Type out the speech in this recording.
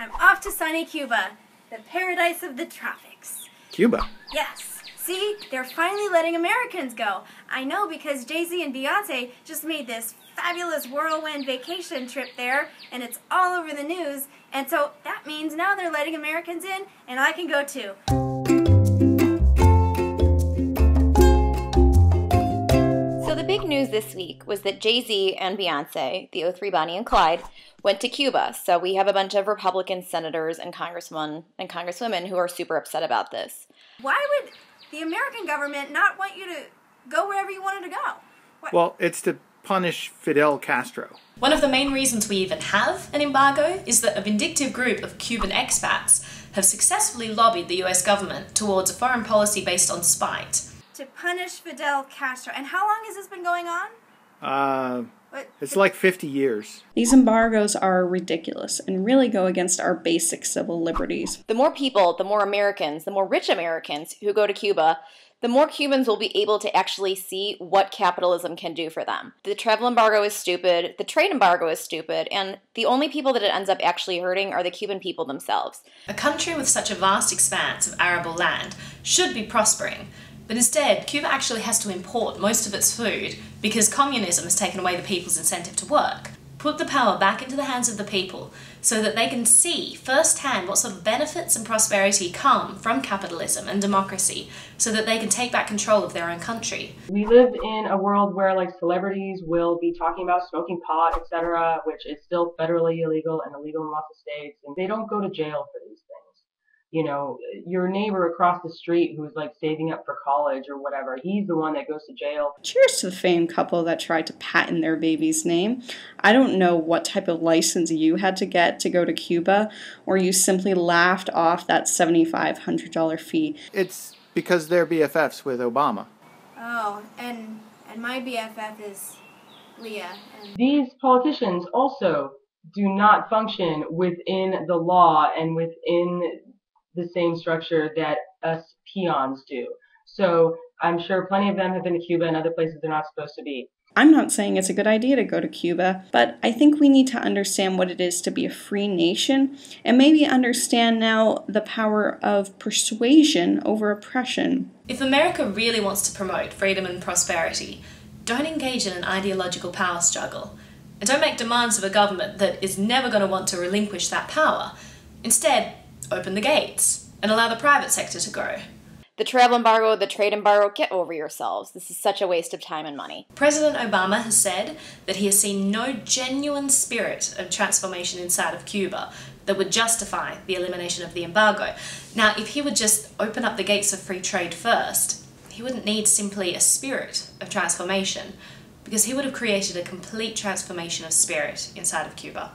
I'm off to sunny Cuba, the paradise of the tropics. Cuba? Yes. See, they're finally letting Americans go. I know because JayZ and Beyonce just made this fabulous whirlwind vacation trip there, and it's all over the news, and so that means now they're letting Americans in, and I can go too. So the big news this week was that JayZ and Beyonce, the O3 Bonnie and Clyde, went to Cuba. So we have a bunch of Republican senators and congressmen and congresswomen who are super upset about this. Why would the American government not want you to go wherever you wanted to go? What? Well, it's to punish Fidel Castro. One of the main reasons we even have an embargo is that a vindictive group of Cuban expats have successfully lobbied the US government towards a foreign policy based on spite. To punish Fidel Castro. And how long has this been going on? It's like 50 years. These embargoes are ridiculous and really go against our basic civil liberties. The more people, the more Americans, the more rich Americans who go to Cuba, the more Cubans will be able to actually see what capitalism can do for them. The travel embargo is stupid, the trade embargo is stupid, and the only people that it ends up actually hurting are the Cuban people themselves. A country with such a vast expanse of arable land should be prospering, but instead, Cuba actually has to import most of its food because communism has taken away the people's incentive to work. Put the power back into the hands of the people so that they can see firsthand what sort of benefits and prosperity come from capitalism and democracy so that they can take back control of their own country. We live in a world where like celebrities will be talking about smoking pot, etc., which is still federally illegal and illegal in lots of states, and they don't go to jail for these things. You know, your neighbor across the street who's like saving up for college or whatever, he's the one that goes to jail. Cheers to the famed couple that tried to patent their baby's name. I don't know what type of license you had to get to go to Cuba, or you simply laughed off that $7,500 fee. It's because they're BFFs with Obama. Oh, and my BFF is Leah. And These politicians also do not function within the law and within the same structure that us peons do. So I'm sure plenty of them have been to Cuba and other places they're not supposed to be. I'm not saying it's a good idea to go to Cuba, but I think we need to understand what it is to be a free nation and maybe understand now the power of persuasion over oppression. If America really wants to promote freedom and prosperity, don't engage in an ideological power struggle. And don't make demands of a government that is never going to want to relinquish that power. Instead, open the gates and allow the private sector to grow. The travel embargo, the trade embargo, get over yourselves. This is such a waste of time and money. President Obama has said that he has seen no genuine spirit of transformation inside of Cuba that would justify the elimination of the embargo. Now, if he would just open up the gates of free trade first, he wouldn't need simply a spirit of transformation, because he would have created a complete transformation of spirit inside of Cuba.